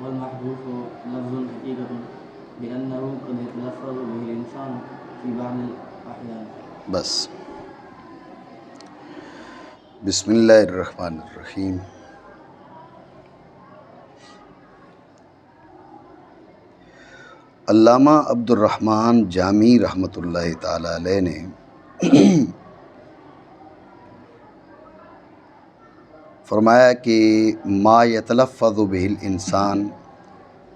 والمحذوف لفظ حقيقة لأنه قد يتلفظ به الإنسان في بعض الأحيان. بس بسم اللہ الرحمن الرحیم. علامہ عبد الرحمن جامی رحمۃ اللہ تعالی علیہ نے فرمایا کہ ما یتلفظ بہ الانسان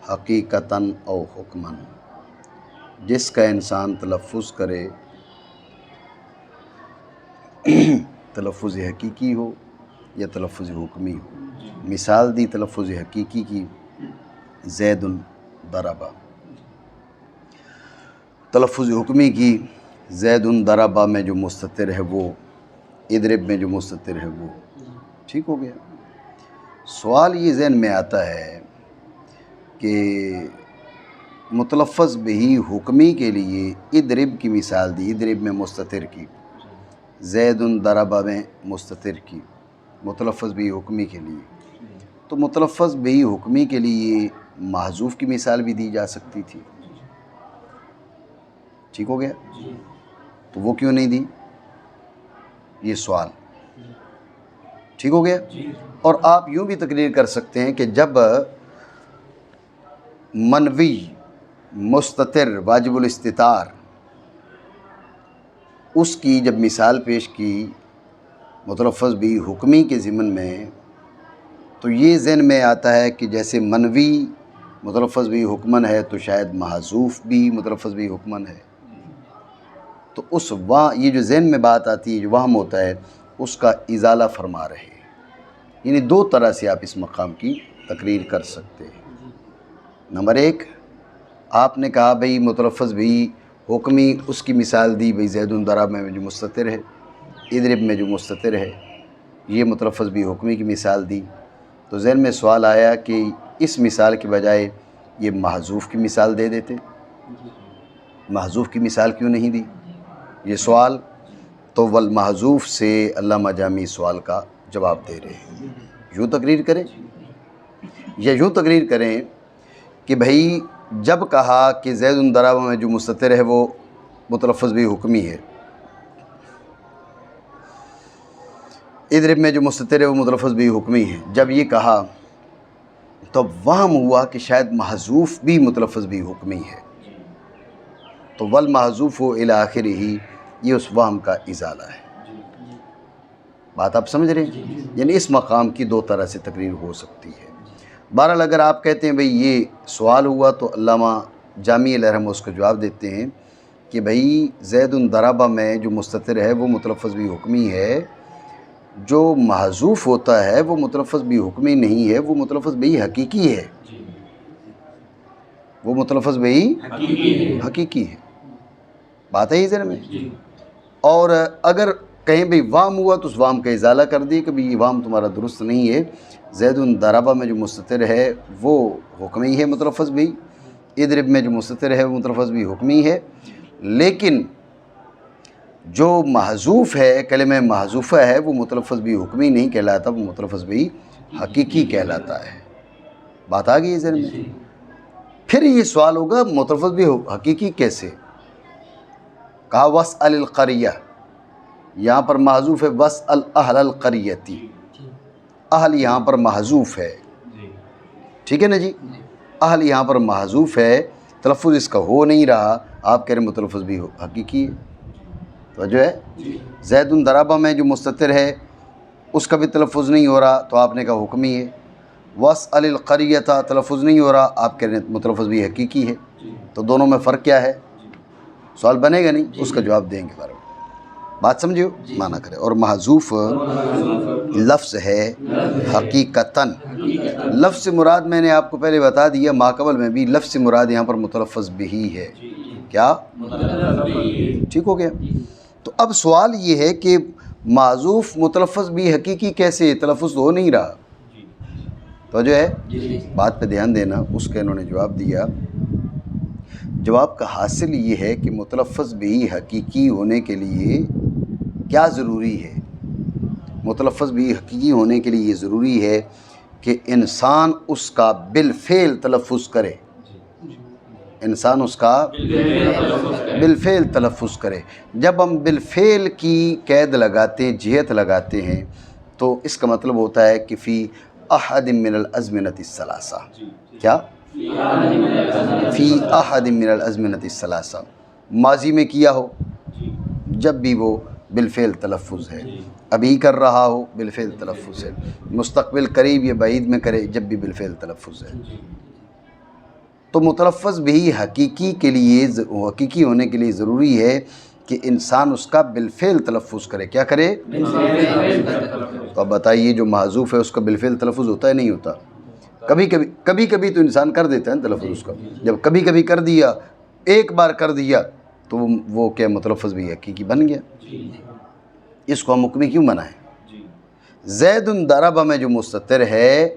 حقیقتاً او حکماً، جس کا انسان تلفظ کرے تلفظ حقیقی ہو یا تلفظ حکمی ہو. مثال دی تلفظ حقیقی کی، زید ضربہ. تلفظ حکمی کی، زید ضربہ میں جو مستتر ہے وہ، اضرب میں جو مستتر ہے وہ. ٹھیک ہو گیا. سوال یہ ذہن میں آتا ہے کہ متلفظ بہی حکمی کے لیے اضرب کی مثال دی، اضرب میں مستتر کی، زید ضربہ میں مستتر کی، متلفظ بہی حکمی کے لیے. تو متلفظ بہی حکمی کے لیے محذوف کی مثال بھی دی جا سکتی تھی. ٹھیک ہو گیا. تو وہ کیوں نہیں دی؟ یہ سوال. ٹھیک ہو گیا. اور آپ یوں بھی تقریر کر سکتے ہیں کہ جب منوی مستتر واجب الاستتار اس کی جب مثال پیش کی متلفظ بھی حکمی کے ضمن میں، تو یہ ذہن میں آتا ہے کہ جیسے منوی متلفظ بھی حکمن ہے تو شاید محذوف بھی متلفظ بھی حکمن ہے. تو اس یہ جو ذہن میں بات آتی ہے، جو وہم ہوتا ہے، اس کا ازالہ فرما رہے ہیں. یعنی دو طرح سے آپ اس مقام کی تقریر کر سکتے ہیں. نمبر ایک، آپ نے کہا بھئی متلفظ بھی حکمی، اس کی مثال دی بھئی زید ضربہ میں جو مستتر ہے، اضرب میں جو مستتر ہے، یہ متلفظ بھی حکمی کی مثال دی. تو ذہن میں سوال آیا کہ اس مثال کے بجائے یہ محذوف کی مثال دے دیتے. محذوف کی مثال کیوں نہیں دی؟ یہ سوال. تو والمحذوف سے علامہ جامی سوال کا جواب دے رہے ہیں. یوں تقریر کریں یا یوں تقریر کریں کہ بھئی جب کہا کہ زید ضربہ میں جو مستتر ہے وہ متلفظ بھی حکمی ہے، اضرب میں جو مستتر ہے وہ متلفظ بھی حکمی ہے، جب یہ کہا تو وہم ہوا کہ شاید محذوف بھی متلفظ بھی حکمی ہے. تو والمحذوف الی آخرہ ہی، یہ اس وہم کا ازالہ ہے. بات آپ سمجھ رہے ہیں؟ یعنی اس مقام کی دو طرح سے تقریر ہو سکتی ہے. بہرحال اگر آپ کہتے ہیں بھئی یہ سوال ہوا تو علامہ جامی علیہ رحمہ اس کا جواب دیتے ہیں کہ بھئی زید ضربہ میں جو مستتر ہے وہ متلفظ بھی حکمی ہے، جو محذوف ہوتا ہے وہ متلفظ بھی حکمی نہیں ہے، وہ متلفظ بھی حقیقی ہے. وہ متلفظ بھی حقیقی ہے. بات ہے یہ ذہن میں. اور اگر کہیں بھئی وام ہوا تو اس وام کا ازالہ کر دیے کہ بھئی یہ وام تمہارا درست نہیں ہے، زید ضربہ میں جو مستتر ہے وہ حکمی ہے متلفظ بھی، اضرب میں جو مستتر ہے وہ متلفظ بھی حکمی ہے، لیکن جو محذوف ہے، کلمہ محذوفہ ہے، وہ متلفظ بھی حکمی نہیں کہلاتا، وہ متلفظ بھی حقیقی کہلاتا ہے. بات آ گئی ذہن میں. پھر یہ سوال ہوگا متلفظ بھی حقیقی کیسے؟ کہا واسأل القریہ، یہاں پر محذوف ہے واسأل اہل القریتی، اہل یہاں پر محذوف ہے. ٹھیک ہے نا جی. اہل یہاں پر محذوف ہے، تلفظ اس کا ہو نہیں رہا، آپ کہہ رہے ہیں متلفظ بھی حقیقی ہے. توجہ ہے. زید ضربہ میں جو مستتر ہے اس کا بھی تلفظ نہیں ہو رہا تو آپ نے کہا حکمی ہے. واسأل القریہ تلفظ نہیں ہو رہا، آپ کہہ رہے ہیں متلفظ بھی حقیقی ہے. تو دونوں میں فرق کیا ہے؟ سوال بنے گا نہیں، اس کا جواب دیں گے. بارے بات سمجھو، معنی کرے. اور محذوف لفظ ہے حقیقتاً. لفظ مراد میں نے آپ کو پہلے بتا دیا، ماقبل میں بھی لفظ مراد یہاں پر متلفظ بھی ہے. کیا؟ ٹھیک ہو گیا. تو اب سوال یہ ہے کہ محذوف متلفظ بھی حقیقی کیسے؟ تلفظ تو ہو نہیں رہا. تو جو ہے بات پہ دھیان دینا. اس کا انہوں نے جواب دیا. جواب کا حاصل یہ ہے کہ متلفظ بھی حقیقی ہونے کے لیے کیا ضروری ہے؟ متلفظ بھی حقیقی ہونے کے لیے یہ ضروری ہے کہ انسان اس کا بالفعل تلفظ کرے، انسان اس کا بالفعل تلفظ کرے۔ جب ہم بالفعل کی قید لگاتے ہیں، جہت لگاتے ہیں، تو اس کا مطلب ہوتا ہے کہ فی احد من الازمنۃ الثلاثہ، کیا؟ فی احد من الازمنۃ الثلاثہ، ماضی میں کیا ہو جب بھی وہ بالفعل تلفظ ہے، ابھی کر رہا ہو بالفعل تلفظ ہے، مستقبل قریب یا بعید میں کرے جب بھی بالفعل تلفظ ہے۔ تو متلفظ بھی حقیقی کے لیے، حقیقی ہونے کے لیے ضروری ہے کہ انسان اس کا بالفعل تلفظ کرے۔ کیا کرے؟ تو اب بتائیے جو محذوف ہے اس کا بالفعل تلفظ ہوتا ہے نہیں ہوتا؟ کبھی کبھی تو انسان کر دیتا ہے تلفظ اس کا، جب کبھی کبھی کر دیا، ایک بار کر دیا، تو وہ کیا متلفظ بھی حقیقی بن گیا؟ اس کو ہم حکمی کیوں بنائیں؟ زید ضرب میں جو مستتر ہے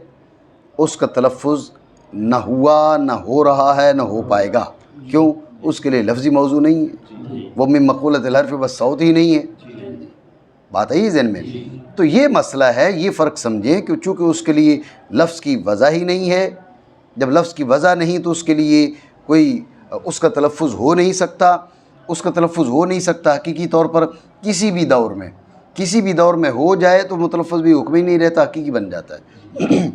اس کا تلفظ نہ ہوا، نہ ہو رہا ہے، نہ ہو پائے گا۔ کیوں؟ اس کے لیے لفظی موضوع نہیں ہے، وہ من مقولۃ الحرف والصوت ہی نہیں ہے۔ بات ہے ذہن میں؟ تو یہ مسئلہ ہے، یہ فرق سمجھیں کہ چونکہ اس کے لیے لفظ کی وضع ہی نہیں ہے، جب لفظ کی وضع نہیں تو اس کے لیے کوئی اس کا تلفظ ہو نہیں سکتا، اس کا تلفظ ہو نہیں سکتا حقیقی طور پر کسی بھی دور میں ہو جائے تو متلفظ بھی حکمی نہیں رہتا، حقیقی بن جاتا ہے۔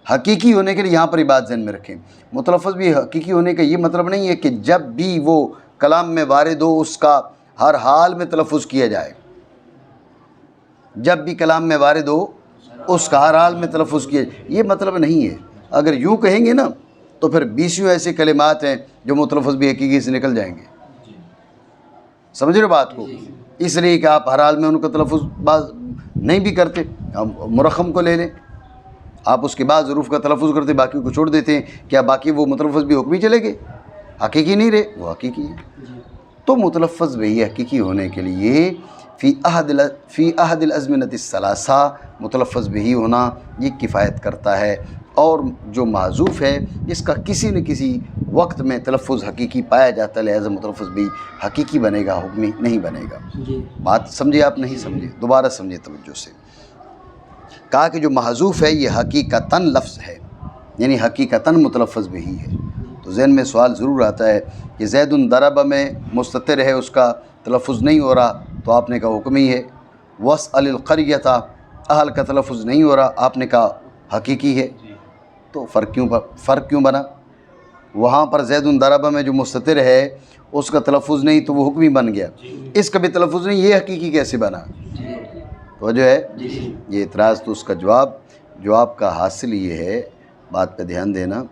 حقیقی ہونے کے لیے یہاں پر یہ بات ذہن میں رکھیں، متلفظ بھی حقیقی ہونے کا یہ مطلب نہیں ہے کہ جب بھی وہ کلام میں وارد ہو اس کا ہر حال میں تلفظ کیا جائے، جب بھی کلام میں وارد ہو اس کا ہر حال میں تلفظ کیا جائے، یہ مطلب نہیں ہے۔ اگر یوں کہیں گے نا تو پھر 20 ایسے کلمات ہیں جو متلفظ بھی حقیقی سے نکل جائیں گے۔ سمجھ رہے بات کو؟ اس لیے کہ آپ ہر حال میں ان کا تلفظ بعض نہیں بھی کرتے۔ مرخم کو لے لیں، آپ اس کے بعد حروف کا تلفظ کرتے باقی کو چھوڑ دیتے ہیں، کیا باقی وہ متلفظ بھی حکمی چلے گئے؟ حقیقی نہیں رہے، وہ حقیقی ہے۔ تو متلفظ بھی حقیقی ہونے کے لیے فی احد الازمنۃ الثلاثہ متلفظ بھی ہونا یہ کفایت کرتا ہے، اور جو معذوف ہے اس کا کسی نہ کسی وقت میں تلفظ حقیقی پایا جاتا ہے، لہذا متلفظ بھی حقیقی بنے گا، حکمی نہیں بنے گا۔ بات سمجھے آپ؟ نہیں سمجھے؟ دوبارہ سمجھے توجہ سے۔ کہا کہ جو محذوف ہے یہ حقیقتاً لفظ ہے، یعنی حقیقتاً متلفظ بھی ہے۔ تو ذہن میں سوال ضرور آتا ہے کہ زید ضرب میں مستتر ہے، اس کا تلفظ نہیں ہو رہا، تو آپ نے کہا حکمی ہے۔ واسأل القریۃ، اہل کا تلفظ نہیں ہو رہا، آپ نے کہا حقیقی ہے۔ تو فرق کیوں بنا؟ وہاں پر زید ضرب میں جو مستتر ہے اس کا تلفظ نہیں تو وہ حکمی بن گیا، اس کا بھی تلفظ نہیں، یہ حقیقی کیسے بنا؟ تو جو ہے یہ اعتراض، تو اس کا جواب کا حاصل یہ ہے، بات پہ دھیان دینا،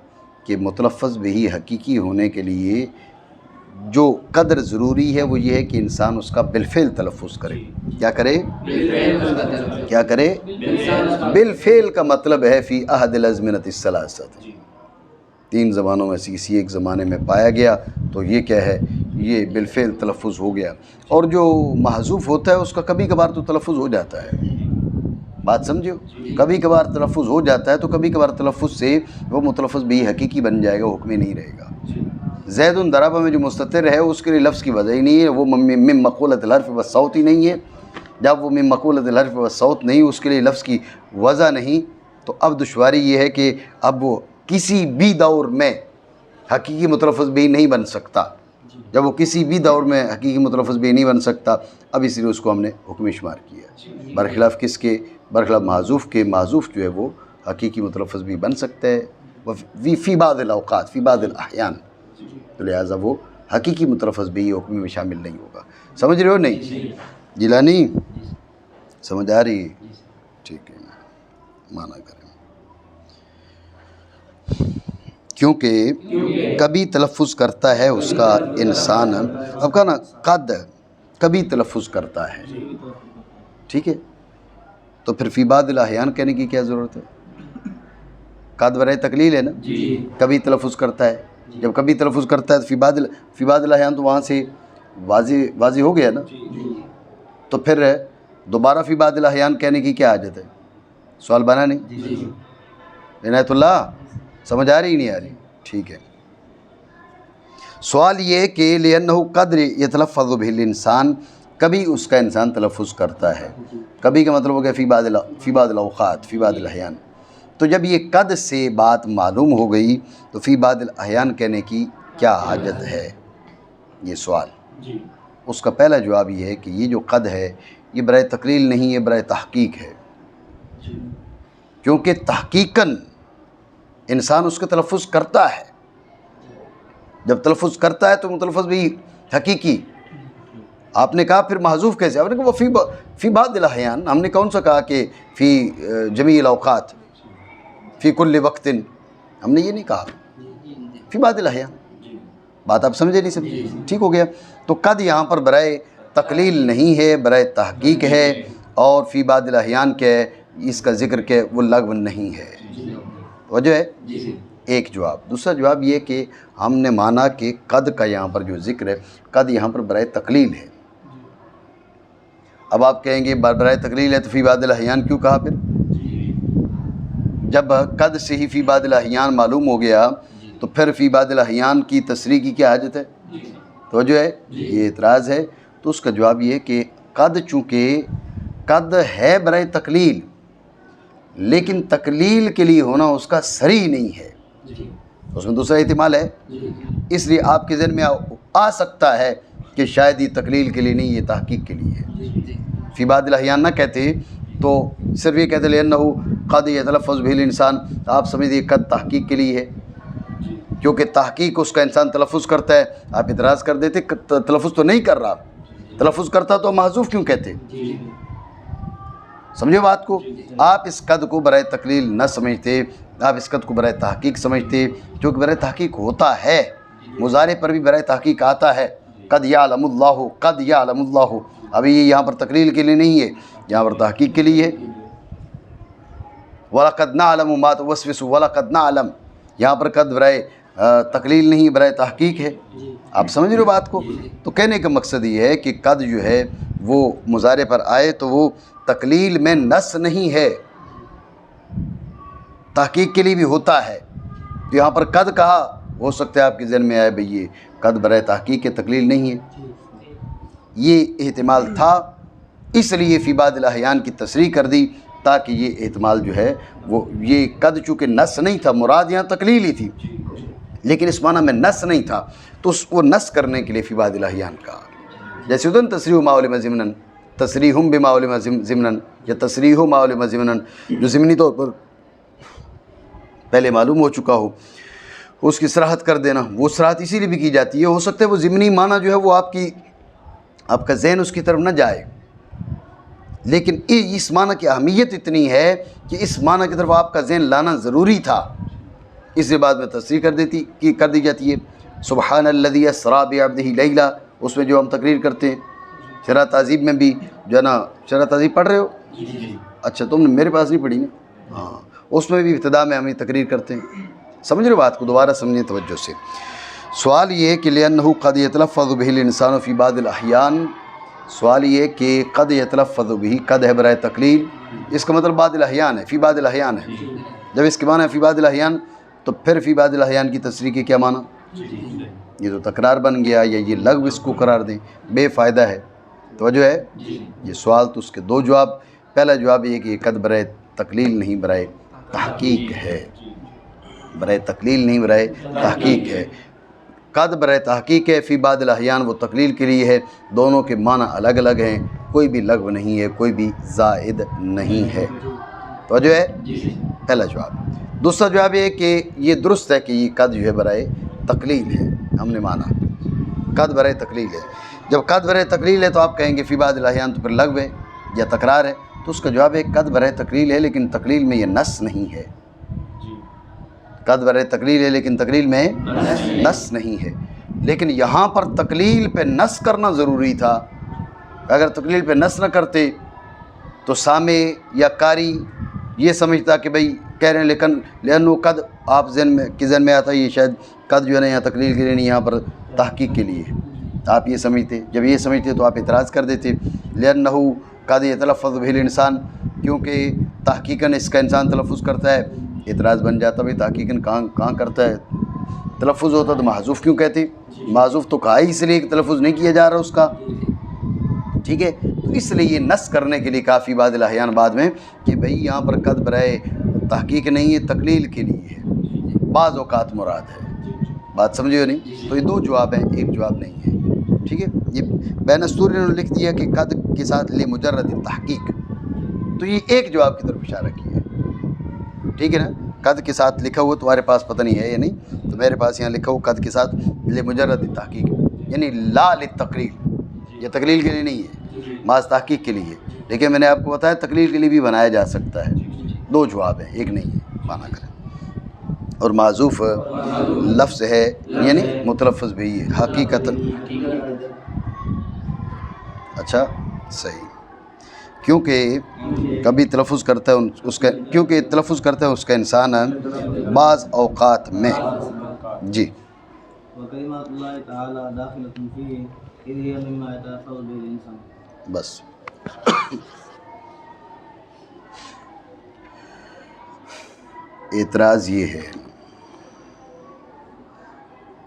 کہ متلفظ بھی حقیقی ہونے کے لیے جو قدر ضروری ہے وہ یہ ہے کہ انسان اس کا بالفعل تلفظ کرے۔ کیا کرے؟ کیا کرے؟ بالفعل کا مطلب ہے فی احد الازمنۃ الثلاثہ، 3 زبانوں میں سے کسی ایک زمانے میں پایا گیا تو یہ کیا ہے؟ یہ بالفعل تلفظ ہو گیا۔ اور جو محذوف ہوتا ہے اس کا کبھی کبھار تو تلفظ ہو جاتا ہے، بات سمجھو، کبھی کبھار تلفظ ہو جاتا ہے، تو کبھی کبھار تلفظ سے وہ متلفظ بھی حقیقی بن جائے گا، حکمی نہیں رہے گا۔ زید ضرب میں جو مستتر ہے اس کے لیے لفظ کی وضع ہی نہیں ہے، وہ من مقولۃ الحرف والصوت ہی نہیں ہے۔ جب وہ من مقولۃ الحرف والصوت نہیں، اس کے لیے لفظ کی وضع نہیں، تو اب دشواری یہ ہے کہ اب وہ کسی بھی دور میں حقیقی متلفظ بھی نہیں بن سکتا۔ جب وہ کسی بھی دور میں حقیقی متلفظ بھی نہیں بن سکتا، اب اس لیے اس کو ہم نے حکمی شمار کیا، برخلاف کس کے؟ برخلاف معذوف کے۔ معذوف جو ہے وہ حقیقی متلفظ بھی بن سکتا ہے فی بعض الاوقات، فی بعض الاحیان، تو لہٰذا وہ حقیقی متلفظ بھی حکمی میں شامل نہیں ہوگا۔ سمجھ رہے ہو نہیں؟ جیلانی سمجھ آ رہی ہے؟ ٹھیک ہے، مانا کریں۔ کیونکہ کبھی تلفظ کرتا ہے اس کا انسان، اب کہا نا قد، کبھی تلفظ کرتا ہے، ٹھیک ہے، تو پھر فی بعض الاحیان کہنے کی کیا ضرورت ہے؟ قد برائے تقلیل ہے نا، کبھی تلفظ کرتا ہے، جب کبھی تلفظ کرتا ہے تو فی بعض الاحیان تو وہاں سے واضح ہو گیا نا، تو پھر دوبارہ فی بعض الاحیان کہنے کی کیا حاجت ہے؟ سوال بنا نہیں؟ عنایت اللہ سمجھ آ رہی نہیں آ رہی؟ ٹھیک ہے، سوال یہ کہ لِأَنَّهُ قدر يتلفظ به الانسان، کبھی اس کا انسان تلفظ کرتا ہے، کبھی کا مطلب ہو گیا فی بعض الاوقات، فی بعض الاحیان، تو جب یہ قد سے بات معلوم ہو گئی تو فی بعض الاحیان کہنے کی کیا حاجت ہے؟ یہ سوال، اس کا پہلا جواب یہ ہے کہ یہ جو قد ہے یہ برائے تقلیل نہیں، یہ برائے تحقیق ہے، کیونکہ تحقیقاً انسان اس کا تلفظ کرتا ہے، جب تلفظ کرتا ہے تو متلفظ بھی حقیقی۔ آپ نے کہا پھر محذوف کیسے؟ آپ نے کہا وہ فی بعض الاحیان، ہم نے کون سا کہا کہ فی جمیع الاوقات، فی کل وقت، ہم نے یہ نہیں کہا، فی بعض الاحیان۔ بات آپ سمجھے نہیں سمجھے؟ ٹھیک ہو گیا۔ تو قد یہاں پر برائے تقلیل نہیں ہے، برائے تحقیق ہے، اور فی بعض الاحیان کے اس کا ذکر کہ وہ لغو نہیں ہے۔ وجہ ہے ایک جواب۔ دوسرا جواب یہ کہ ہم نے مانا کہ قد کا یہاں پر جو ذکر ہے، قد یہاں پر برائے تقلیل ہے۔ اب آپ کہیں گے برائے تقلیل ہے تو فی بعض الاحیان کیوں کہا؟ پھر جب قد سے ہی فی بعض الاحیان معلوم ہو گیا تو پھر فی بعض الاحیان کی تصریح کی کیا حاجت ہے؟ تو جو ہے یہ اعتراض ہے۔ تو اس کا جواب یہ ہے کہ قد چونکہ قد ہے برائے تقلیل، لیکن تقلیل کے لیے ہونا اس کا صریح نہیں ہے، اس میں دوسرا احتمال ہے، اس لیے آپ کے ذہن میں آ سکتا ہے کہ شاید یہ تقلیل کے لیے نہیں، یہ تحقیق کے لیے ہے۔ فی بعض الاحیان نہ کہتے تو صرف یہ کہتے لأنه قد يتلفظ به الانسان، آپ سمجھتے قد تحقیق کے لیے ہے، کیونکہ تحقیق اس کا انسان تلفظ کرتا ہے۔ آپ اعتراض کر دیتے تلفظ تو نہیں کر رہا، تلفظ کرتا تو محذوف کیوں کہتے؟ سمجھے بات کو؟ آپ اس قد کو برائے تقلیل نہ سمجھتے، آپ اس قد کو برائے تحقیق سمجھتے، کیونکہ برائے تحقیق ہوتا ہے، مضارع پر بھی برائے تحقیق آتا ہے۔ قد یعلم اللہ، قد یعلم اللہ، ابھی یہ یہاں پر تقلیل کے لیے نہیں ہے، یہاں پر تحقیق کے لیے ہے۔ وَلَقَدْ نَعْلَمُ مَا تُوَسْوِسُ وَلَقَدْ نَعْلَمُ، یہاں پر قد برائے تقلیل نہیں، برائے تحقیق ہے۔ آپ سمجھ رہے ہو بات کو؟ تو کہنے کا مقصد یہ ہے کہ قد جو ہے وہ مضارع پر آئے تو وہ تقلیل میں نص نہیں ہے، تحقیق کے لیے بھی ہوتا ہے۔ تو یہاں پر قد کہا، ہو سکتا ہے آپ کے ذہن میں آئے بھئی یہ قد برائے تحقیق کے تقلیل نہیں ہے، یہ احتمال تھا، اس لیے فی بعض الاحیان کی تصریح کر دی تاکہ یہ احتمال جو ہے وہ یہ قد چونکہ نص نہیں تھا، مراد یہاں تقلیل ہی تھی، لیکن اس معنی میں نص نہیں تھا، تو اس کو نص کرنے کے لیے فی بعض الاحیان کہا۔ جیسے ادن تصریح ما علم ضمناً، تصریحم بما علم ضمناً، یا تصریح ما علم ضمناً، جو ضمنی طور پر پہلے معلوم ہو چکا ہو اس کی صراحت کر دینا، وہ صراحت اسی لیے بھی کی جاتی ہے، ہو سکتا ہے وہ ضمنی معنی جو ہے وہ آپ کا ذہن اس کی طرف نہ جائے، لیکن اس معنی کی اہمیت اتنی ہے کہ اس معنی کی طرف آپ کا ذہن لانا ضروری تھا، اس کے بعد میں تصریح کر دی جاتی ہے۔ سبحان الذی اسری بعبدہ لیلا، اس میں جو ہم تقریر کرتے ہیں، شرح تہذیب میں بھی جو ہے نا، شرح تہذیب پڑھ رہے ہو؟ اچھا تم نے میرے پاس نہیں پڑھی نا؟ ہاں، اس میں بھی ابتدا میں ہم تقریر کرتے ہیں۔ سمجھ رہے بات کو؟ دوبارہ سمجھیں توجہ سے۔ سوال یہ ہے کہ لأنہ قد یتلفظ بہ الانسان فی بعض الاحیان، سوال یہ ہے کہ قد یتلفظ بہ، قد ہے برائے تقلیل، اس کا مطلب بعض الاحیان ہے، فی بعض الاحیان ہے۔ جب اس کے معنی ہے فی بعض الاحیان تو پھر فی بعض الاحیان کی تصریح کے کیا معنی؟ یہ تو تکرار بن گیا، یا یہ لغو اس کو قرار دیں، بے فائدہ ہے۔ توجہ ہے؟ یہ سوال تو اس کے دو جواب۔ پہلا جواب یہ کہ یہ قد برائے تقلیل نہیں، برائے تحقیق ہے، برائے تقلیل نہیں، برائے تحقیق ہے۔ قد برائے تحقیق ہے، فی بعض الاحیان وہ تقلیل کے لیے ہے، دونوں کے معنی الگ الگ ہیں، کوئی بھی لغو نہیں ہے، کوئی بھی زائد نہیں ہے۔ توجہ ہے؟ پہلا جواب۔ دوسرا جواب یہ ہے کہ یہ درست ہے کہ یہ قد جو ہے برائے تقلیل ہے، ہم نے مانا قد برائے تقلیل ہے۔ جب قد برائے تقلیل ہے تو آپ کہیں گے فی بعض الاحیان تو پھر لغو ہے یا تکرار ہے، تو اس کا جواب ہے قد برائے تقلیل ہے لیکن تقلیل میں یہ نص نہیں ہے، قد برائے تقلیل ہے لیکن تقلیل میں نص نہیں ہے۔ لیکن یہاں پر تقلیل پہ نص کرنا ضروری تھا، اگر تقلیل پہ نص نہ کرتے تو سامع یا قاری یہ سمجھتا کہ بھئی کہہ رہے ہیں لیکن لأنہ قد، آپ ذہن میں آتا یہ شاید قد جو ہے نا یہاں تقلیل کے لیے نہیں، یہاں پر تحقیق کے لیے ہے، آپ یہ سمجھتے، جب یہ سمجھتے تو آپ اعتراض کر دیتے لأنہ قد یتلفظ بہ الانسان، کیونکہ تحقیقاً اس کا انسان تلفظ کرتا ہے۔ اعتراض بن جاتا بھئی تحقیقاً کہاں کرتا ہے، تلفظ ہوتا تو محذوف کیوں کہتے؟ محذوف تو کہا ہی اس لیے کہ تلفظ نہیں کیا جا رہا اس کا، ٹھیک ہے؟ تو اس لیے یہ نص کرنے کے لیے کافی بعض الاحیان بعد میں کہ بھئی یہاں پر قد برائے تحقیق نہیں ہے، تقلیل کے لیے ہے، بعض اوقات مراد ہے۔ بات سمجھے ہو نہیں؟ تو یہ دو جواب ہیں، ایک جواب نہیں ہے، ٹھیک ہے۔ یہ بین السطور نے لکھ دیا کہ قد کے ساتھ لمجرد تحقیق، تو یہ ایک جواب کی طرف اشارہ کیا ہے، ٹھیک ہے نا۔ قد کے ساتھ لکھا ہوا تمہارے پاس پتہ نہیں ہے یا نہیں، تو میرے پاس یہاں لکھا ہوا قد کے ساتھ لمجرد تحقیق، یعنی لا للتقلیل، یہ تقلیل کے لیے نہیں ہے، محض تحقیق کے لیے۔ لیکن میں نے آپ کو بتایا تقلیل کے لیے بھی بنایا جا سکتا ہے، دو جواب ہیں، ایک نہیں ہے، مانا کریں۔ اور معذوف لفظ ہے یعنی متلفظ بھی ہے حقیقت، اچھا صحیح، کیونکہ کبھی تلفظ کرتا ہے اس کا، کیونکہ تلفظ کرتا ہے اس کا انسان بعض اوقات میں، جی۔ وکلمات اللہ تعالی داخلۃ فیہ اذ ہی مما یتلفظ به الانسان، بس اعتراض یہ ہے،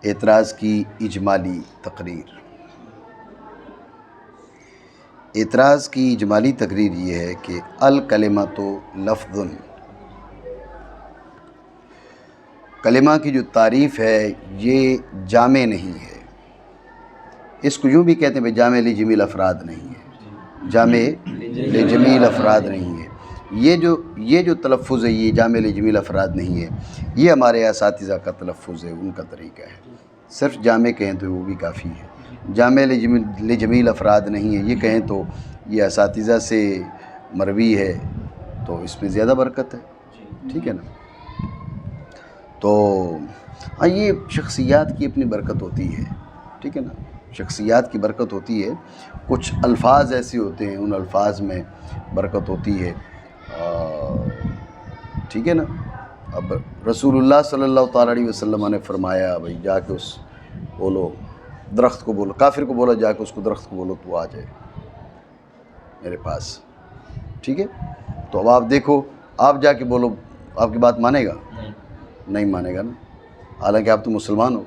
اعتراض کی اجمالی تقریر، اعتراض کی اجمالی تقریر یہ ہے کہ الکلمۃ لفظ، کلمہ کی جو تعریف ہے یہ جامع نہیں ہے، اس کو یوں بھی کہتے ہیں بھائی جامع لجمیع افراد نہیں ہے، جامع لجمیع افراد نہیں ہے، یہ جو تلفظ ہے یہ جامع لجمیع افراد نہیں ہے، یہ ہمارے اساتذہ کا تلفظ ہے، ان کا طریقہ ہے، صرف جامع کہیں تو وہ بھی کافی ہے، جامع لجمیع افراد نہیں ہے یہ کہیں تو یہ اساتذہ سے مروی ہے، تو اس میں زیادہ برکت ہے، ٹھیک ہے نا۔ تو ہاں یہ شخصیات کی اپنی برکت ہوتی ہے، ٹھیک ہے نا، شخصیات کی برکت ہوتی ہے، کچھ الفاظ ایسے ہوتے ہیں ان الفاظ میں برکت ہوتی ہے، ٹھیک ہے نا۔ اب رسول اللہ صلی اللہ تعالیٰ علیہ وسلم نے فرمایا بھائی جا کے اس بولو درخت کو، بولو کافر کو بولو جا کے اس کو درخت کو بولو تو آ جائے میرے پاس، ٹھیک ہے۔ تو اب آپ دیکھو، آپ جا کے بولو، آپ کی بات مانے گا؟ نہیں مانے گا نا، حالانکہ آپ تو مسلمان ہو،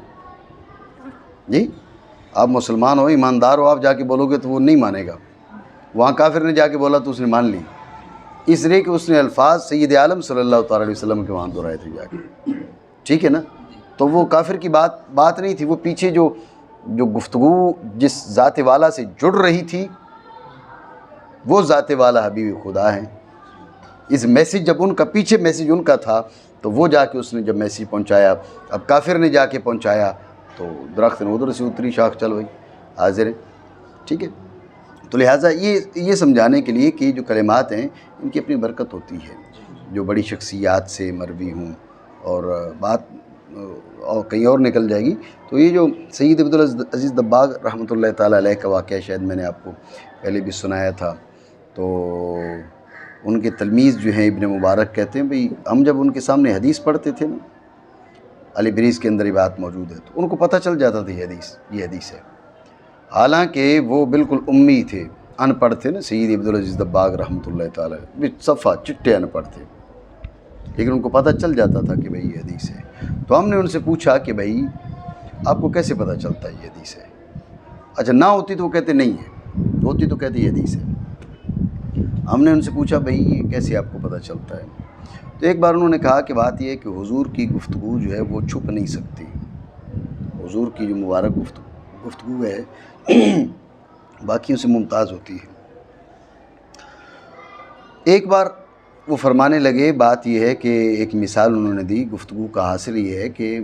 جی آپ مسلمان ہو، ایماندار ہو، آپ جا کے بولو گے تو وہ نہیں مانے گا۔ وہاں کافر نے جا کے بولا تو اس نے مان لی، اس لیے کہ اس نے الفاظ سید عالم صلی اللہ تعالیٰ علیہ وسلم کے وہاں دہرائے تھے جا کے، ٹھیک ہے نا۔ تو وہ کافر کی بات نہیں تھی، وہ پیچھے جو گفتگو جس ذات والا سے جڑ رہی تھی وہ ذات والا حبیب خدا ہیں، اس میسیج جب ان کا پیچھے میسیج ان کا تھا تو وہ جا کے اس نے جب میسیج پہنچایا، اب کافر نے جا کے پہنچایا تو درخت نے ادھر سے اتری شاخ چل گئی، حاضر ہے، ٹھیک ہے۔ تو لہٰذا یہ سمجھانے کے لیے کہ جو کلمات ہیں ان کی اپنی برکت ہوتی ہے، جو بڑی شخصیات سے مروی ہوں، اور بات اور کہیں اور نکل جائے گی۔ تو یہ جو سید عبدالعزیز دباغ رحمۃ اللہ تعالیٰ علیہ کا واقعہ شاید میں نے آپ کو پہلے بھی سنایا تھا، تو ان کے تلمیذ جو ہیں ابن مبارک کہتے ہیں بھئی ہم جب ان کے سامنے حدیث پڑھتے تھے نا، علی بریز کے اندر یہ بات موجود ہے، تو ان کو پتہ چل جاتا تھا یہ حدیث ہے، حالانکہ وہ بالکل امی تھے، ان پڑھ تھے نا سید عبدالعزیز دباغ رحمۃ اللہ تعالیٰ، صفحہ چٹے ان پڑھ تھے، لیکن ان کو پتہ چل جاتا تھا کہ بھئی یہ حدیث ہے۔ تو ہم نے ان سے پوچھا کہ بھئی آپ کو کیسے پتہ چلتا ہے یہ حدیث ہے؟ اچھا نہ ہوتی تو وہ کہتے نہیں ہے، ہوتی تو کہتے یہ حدیث ہے۔ ہم نے ان سے پوچھا بھئی یہ کیسے آپ کو پتہ چلتا ہے؟ تو ایک بار انہوں نے کہا کہ بات یہ ہے کہ حضور کی گفتگو جو ہے وہ چھپ نہیں سکتی، حضور کی جو مبارک گفتگو ہے باقیوں سے ممتاز ہوتی ہے۔ ایک بار وہ فرمانے لگے، بات یہ ہے کہ ایک مثال انہوں نے دی گفتگو کا، حاصل یہ ہے کہ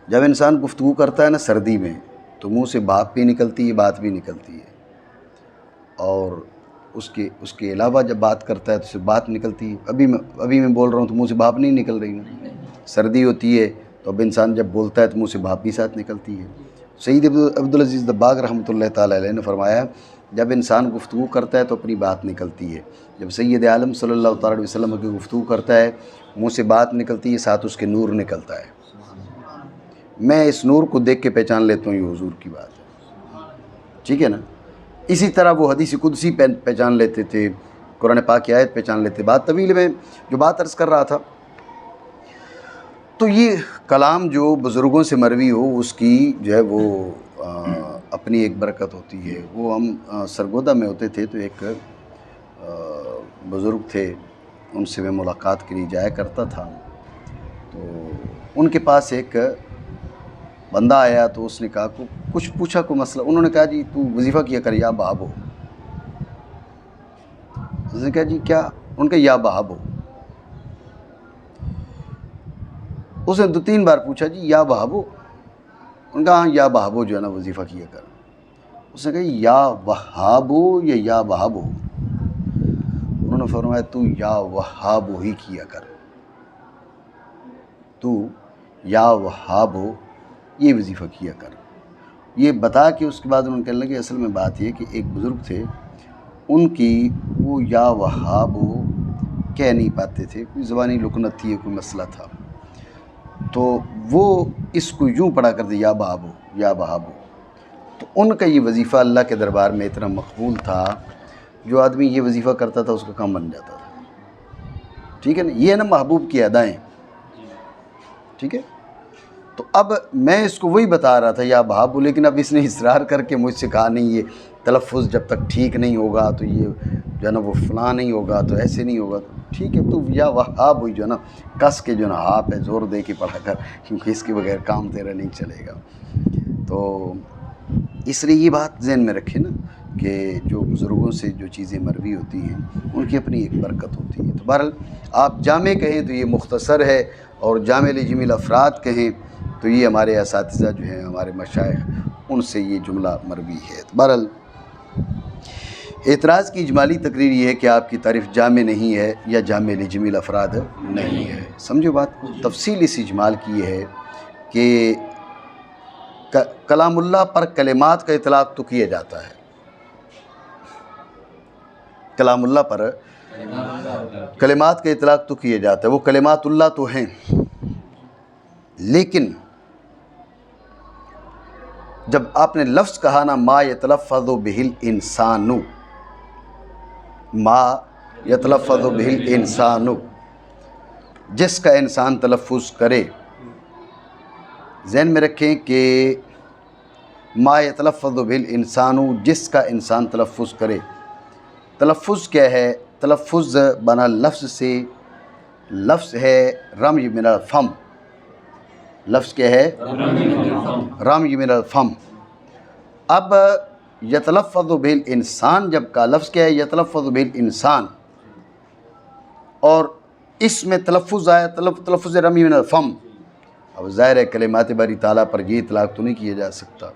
جب انسان گفتگو کرتا ہے نا سردی میں تو منہ سے بھاپ بھی نکلتی ہے، بات بھی نکلتی ہے، اور اس کے علاوہ جب بات کرتا ہے تو صرف بات نکلتی ہے۔ ابھی میں بول رہا ہوں تو منہ سے بھاپ نہیں نکل رہی نا، سردی ہوتی ہے تو اب انسان جب بولتا ہے تو منہ سے بھاپ بھی ساتھ نکلتی ہے۔ سید عبدالعزیز دباغ رحمۃ اللہ تعالیٰ علیہ نے فرمایا جب انسان گفتگو کرتا ہے تو اپنی بات نکلتی ہے، جب سید عالم صلی اللہ تعالیٰ علیہ وسلم کی گفتگو کرتا ہے منہ سے بات نکلتی ہے، ساتھ اس کے نور نکلتا ہے، میں اس نور کو دیکھ کے پہچان لیتا ہوں یہ حضور کی بات ہے، ٹھیک ہے نا۔ اسی طرح وہ حدیث قدسی پہچان لیتے تھے، قرآن پاک کی آیت پہچان لیتے۔ بات طویل میں جو بات عرض کر رہا تھا، تو یہ کلام جو بزرگوں سے مروی ہو اس کی جو ہے وہ اپنی ایک برکت ہوتی ہے۔ وہ ہم سرگودا میں ہوتے تھے تو ایک بزرگ تھے ان سے میں ملاقات کے لیے جایا کرتا تھا، تو ان کے پاس ایک بندہ آیا تو اس نے کہا کچھ پوچھا کوئی مسئلہ، انہوں نے کہا جی تو وظیفہ کیا کر یا بہابو۔ اس نے کہا جی کیا؟ ان کا یا بہابو۔ اس نے 2-3 بار پوچھا جی یا بہابو، ان کا ہاں یا بہابو جو ہے نا وظیفہ کیا کر۔ اس نے کہا یا وہابو یا بہابو؟ انہوں نے فرمایا تو یا وہابو ہی کیا کر، تو یا وہابو یہ وظیفہ کیا کر۔ یہ بتا کے اس کے بعد انہوں نے کہنے لگے اصل میں بات یہ کہ ایک بزرگ تھے، ان کی وہ یا وہابو کہہ نہیں پاتے تھے، کوئی زبانی لکنت تھی، کوئی مسئلہ تھا، تو وہ اس کو یوں پڑھا کرتے یا بہابو یا بہابو۔ تو ان کا یہ وظیفہ اللہ کے دربار میں اتنا مقبول تھا، جو آدمی یہ وظیفہ کرتا تھا اس کا کام بن جاتا تھا، ٹھیک ہے نا؟ یہ ہے نا محبوب کی ادائیں، ٹھیک ہے؟ تو اب میں اس کو وہی بتا رہا تھا یا بہابو، لیکن اب اس نے اصرار کر کے مجھ سے کہا نہیں یہ تلفظ جب تک ٹھیک نہیں ہوگا تو یہ جو ہے نا وہ فلاں نہیں ہوگا، تو ایسے نہیں ہوگا، تو ٹھیک ہے تو یا وہاب ہوئی جو ہے نا کس کے جو ہے نا ہاں پہ زور دے کے پڑھا کر، کیونکہ اس کے بغیر کام تیرا نہیں چلے گا۔ تو اس لیے یہ بات ذہن میں رکھے نا کہ جو بزرگوں سے جو چیزیں مروی ہوتی ہیں ان کی اپنی ایک برکت ہوتی ہے۔ تو بہرحال آپ جامع کہیں تو یہ مختصر ہے، اور جامع لجمیع الافراد کہیں تو یہ ہمارے اساتذہ جو ہیں ہمارے مشائخ ان سے یہ جملہ مروی ہے۔ بہرحال اعتراض کی اجمالی تقریر یہ ہے کہ آپ کی تعریف جامع نہیں ہے یا جامع لجمیع الافراد نہیں ہے۔ سمجھو بات کو، تفصیل اس اجمال کی یہ ہے کہ کلام اللہ پر کلمات کا اطلاق تو کیا جاتا ہے، کلام اللہ پر کلمات کا اطلاق تو کیا جاتا ہے، وہ کلمات اللہ تو ہیں، لیکن جب آپ نے لفظ کہا نا ما یتلفظ بہ الانسان، ما یتلفظ بہ الانسان، جس کا انسان تلفظ کرے، ذہن میں رکھیں کہ ما یتلفظ بہ الانسان جس کا انسان تلفظ کرے، تلفظ کیا ہے؟ تلفظ بنا لفظ سے، لفظ ہے رمی من الفم، لفظ کیا ہے؟ رمی من الفم۔ اب یتلفظ بہ الانسان جب کا لفظ کیا ہے؟ یتلفظ بہ الانسان، اور اس میں تلفظ آیا تلفظ رمی من الفم۔ اب ظاہر ہے کلمات باری تعالیٰ پر یہ اطلاق تو نہیں کیا جا سکتا،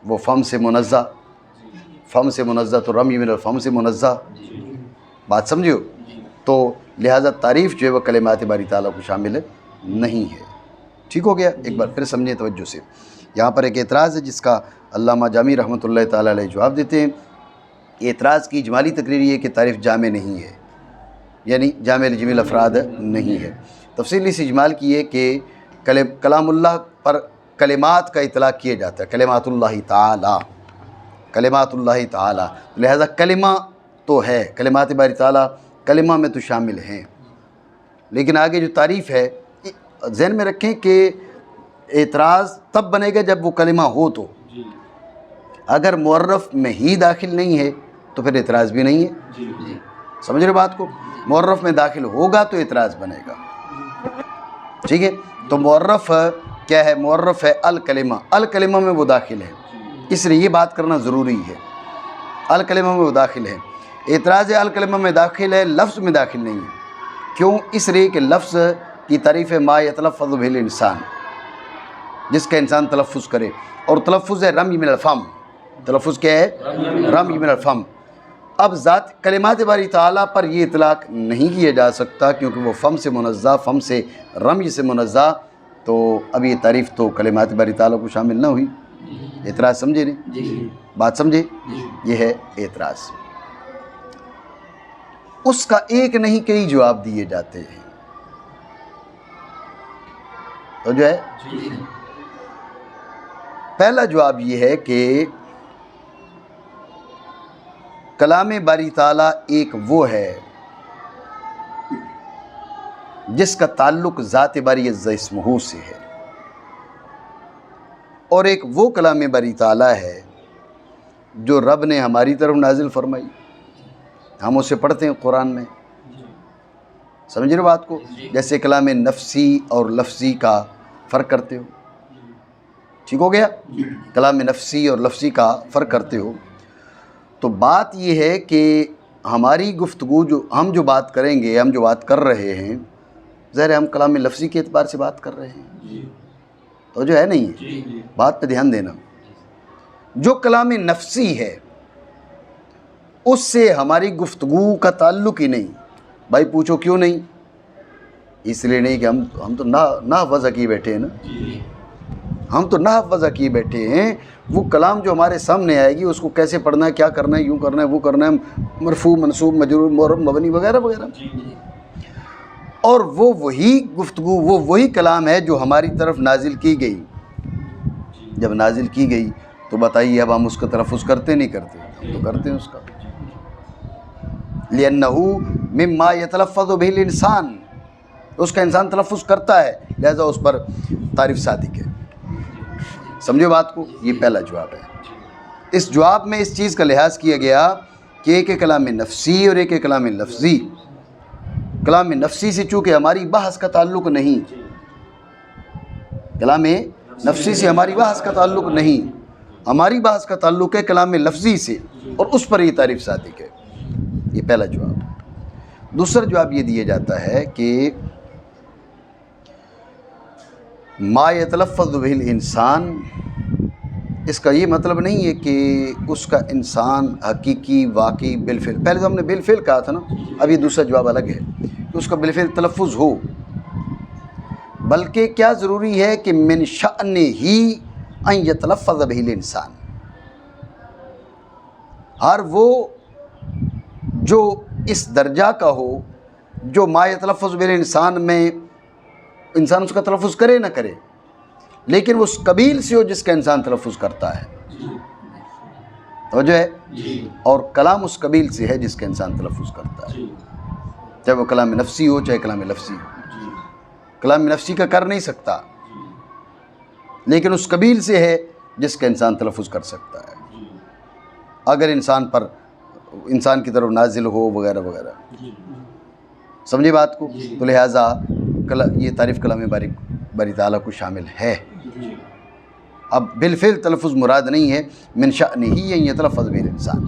وہ فم سے منزہ، فم سے منزہ تو رمی من الفم سے منزہ، بات سمجھو؟ تو لہٰذا تعریف جو ہے وہ کلمات باری تعالیٰ کو شامل نہیں ہے۔ ٹھیک ہو گیا؟ ایک بار پھر سمجھیں توجہ سے، یہاں پر ایک اعتراض ہے جس کا علامہ جامی رحمۃ اللہ تعالیٰ علیہ جواب دیتے ہیں۔ اعتراض کی اجمالی تقریر یہ ہے کہ تعریف جامع نہیں ہے، یعنی جامع لجمیع الافراد نہیں ہے۔ تفصیل اس اجمال کی ہے کہ کلام اللہ پر کلمات کا اطلاق کیا جاتا ہے، کلمات اللہ تعالیٰ، کلمات اللہ تعالیٰ، لہذا کلمہ تو ہے، کلمات باری تعالیٰ کلمہ میں تو شامل ہیں، لیکن آگے جو تعریف ہے ذہن میں رکھیں کہ اعتراض تب بنے گا جب وہ کلمہ ہو، تو اگر معرف میں ہی داخل نہیں ہے تو پھر اعتراض بھی نہیں ہے، سمجھ رہے بات کو؟ معرف میں داخل ہوگا تو اعتراض بنے گا، ٹھیک ہے؟ تو معرف کیا ہے؟ معرف ہے الکلمہ، الکلمہ میں وہ داخل ہے، اس لیے یہ بات کرنا ضروری ہے، الکلمہ میں وہ داخل ہے۔ اعتراض الکلمہ میں داخل ہے، لفظ میں داخل نہیں ہے، کیوں؟ اس لیے کہ لفظ کی تعریف ہے ما یتلفظ بہ الانسان، جس کا انسان تلفظ کرے، اور تلفظ ہے رمی من الفم، تلفظ کیا ہے؟ رمی من الفم۔ اب ذات کلمات باری تعالیٰ پر یہ اطلاق نہیں کیا جا سکتا کیونکہ وہ فم سے منزہ، فم سے رمی سے منزہ، تو اب یہ تعریف تو کلمات باری تعالیٰ کو شامل نہ ہوئی۔ اعتراض سمجھے نہیں؟ بات سمجھے؟ یہ ہے اعتراض۔ اس کا ایک نہیں کئی جواب دیے جاتے ہیں، تو جو ہے پہلا جواب یہ ہے کہ کلام باری تعالیٰ ایک وہ ہے جس کا تعلق ذات باری عز اسمہ سے ہے، اور ایک وہ کلام باری تعالیٰ ہے جو رب نے ہماری طرف نازل فرمائی، ہم اسے پڑھتے ہیں قرآن میں، سمجھ رہے بات کو؟ جیسے کلام نفسی اور لفظی کا فرق کرتے ہو، ٹھیک ہو گیا؟ کلام نفسی اور لفظی کا فرق کرتے ہو، تو بات یہ ہے کہ ہماری گفتگو ہم جو بات کریں گے، ہم جو بات کر رہے ہیں، ظاہر ہے ہم کلام لفظی کے اعتبار سے بات کر رہے ہیں، تو جو ہے نہیں، بات پہ دھیان دینا۔ جو کلام نفسی ہے اس سے ہماری گفتگو کا تعلق ہی نہیں۔ بھائی پوچھو کیوں نہیں؟ اس لیے نہیں کہ ہم تو نحو وضع کیے بیٹھے ہیں نا، ہم تو نحو وضع کیے بیٹھے ہیں۔ وہ کلام جو ہمارے سامنے آئے گی اس کو کیسے پڑھنا ہے، کیا کرنا ہے، یوں کرنا ہے، وہ کرنا ہے، مرفوع منصوب مجرور معرب مبنی وغیرہ وغیرہ، اور وہی گفتگو وہی کلام ہے جو ہماری طرف نازل کی گئی۔ جب نازل کی گئی تو بتائیے اب ہم اس کا تلفظ کرتے نہیں کرتے؟ ہم تو کرتے ہیں اس کا، لِأَنَّهُ مِمَّا يَتَلَفَّظُ بِهِ الْإِنسان، اس کا انسان تلفظ کرتا ہے، لہذا اس پر تعریف صادق ہے۔ سمجھو بات کو؟ یہ پہلا جواب ہے۔ اس جواب میں اس چیز کا لحاظ کیا گیا کہ ایک ہے کلام نفسی اور ایک ہے کلام لفظی۔ کلام نفسی سے چونکہ ہماری بحث کا تعلق نہیں، کلام نفسی سے ہماری بحث کا تعلق نہیں، ہماری بحث کا تعلق ہے کلام لفظی سے، اور اس پر یہ تعریف صادق ہے۔ یہ پہلا جواب۔ دوسرا جواب یہ دیا جاتا ہے کہ ما یتلفظ بہ الانسان، اس کا یہ مطلب نہیں ہے کہ اس کا انسان حقیقی واقعی بالفعل، پہلے تو ہم نے بالفعل کہا تھا نا، اب یہ دوسرا جواب الگ ہے کہ اس کا بالفعل تلفظ ہو، بلکہ کیا ضروری ہے کہ من شأنہ ان یتلفظ بہ الانسان، ہر وہ جو اس درجہ کا ہو جو ما یتلفظ بہ الانسان میں انسان اس کا تلفظ کرے نہ کرے، لیکن وہ اس قبیل سے ہو جس کا انسان تلفظ کرتا ہے، توجہ ہے؟ اور کلام اس قبیل سے ہے جس کا انسان تلفظ کرتا ہے، چاہے وہ کلام نفسی ہو چاہے کلام لفظی ہو۔ کلام نفسی کا کر نہیں سکتا، لیکن اس قبیل سے ہے جس کا انسان تلفظ کر سکتا ہے، اگر انسان کی طرف نازل ہو وغیرہ وغیرہ۔ سمجھے بات کو؟ تو لہٰذا یہ تعریف کلام باری تعالیٰ کو شامل ہے۔ اب بالفعل تلفظ مراد نہیں ہے، من شأنہ ان یتلفظ بہ الانسان،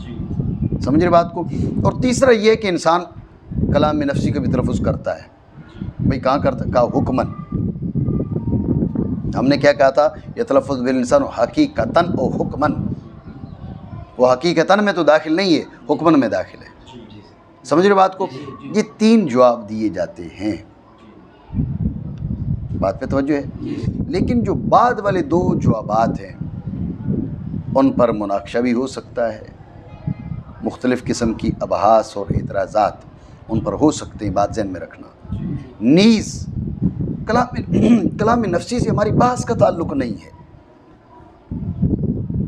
سمجھ رہے بات کو؟ اور تیسرا یہ کہ انسان کلام نفسی کا بھی تلفظ کرتا ہے۔ بھئی کہاں کرتا؟ کہا حکماً، ہم نے کیا کہا تھا؟ یتلفظ بہ الانسان حقیقتاً و حکماً، وہ حقیقتاً میں تو داخل نہیں ہے، حکماً میں داخل ہے۔ سمجھ رہے بات کو؟ یہ تین جواب دیے جاتے ہیں، بات پہ توجہ ہے۔ لیکن جو بعد والے دو جوابات ہیں ان پر مناقشہ بھی ہو سکتا ہے، مختلف قسم کی ابحاث اور اعتراضات ان پر ہو سکتے ہیں، بات ذہن میں رکھنا۔ نیز کلام نفسی سے ہماری بحث کا تعلق نہیں ہے،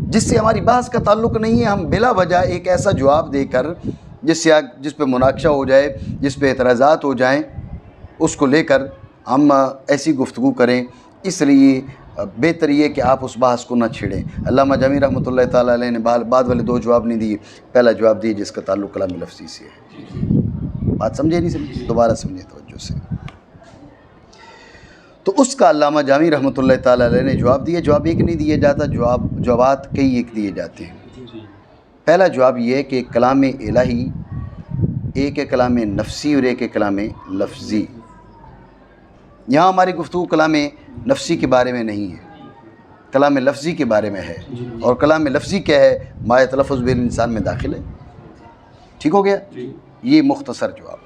جس سے ہماری بحث کا تعلق نہیں ہے، ہم بلا وجہ ایک ایسا جواب دے کر جس پہ مناقشہ ہو جائے، جس پہ اعتراضات ہو جائیں، اس کو لے کر ہم ایسی گفتگو کریں، اس لیے بہتر یہ کہ آپ اس بحث کو نہ چھیڑیں۔ علامہ جامی رحمۃ اللہ تعالیٰ علیہ نے بعد والے دو جواب نہیں دیے، پہلا جواب دیے جس کا تعلق کلام لفظی سے ہے۔ بات سمجھے نہیں سمجھے؟ دوبارہ سمجھے توجہ سے۔ تو اس کا علامہ جامی رحمۃ اللہ تعالیٰ علیہ نے جواب دیا۔ جواب ایک نہیں دیا جاتا، جوابات کئی ایک دیے جاتے ہیں۔ پہلا جواب یہ ہے کہ کلام الہی ایک ہے کلام نفسی اور ایک ہے کلام لفظی۔ یہاں ہماری گفتگو کلام نفسی کے بارے میں نہیں ہے، کلام لفظی کے بارے میں ہے، اور کلام لفظی کیا ہے؟ ما یتلفظ بہ الانسان میں داخل ہے۔ ٹھیک ہو گیا؟ یہ مختصر جواب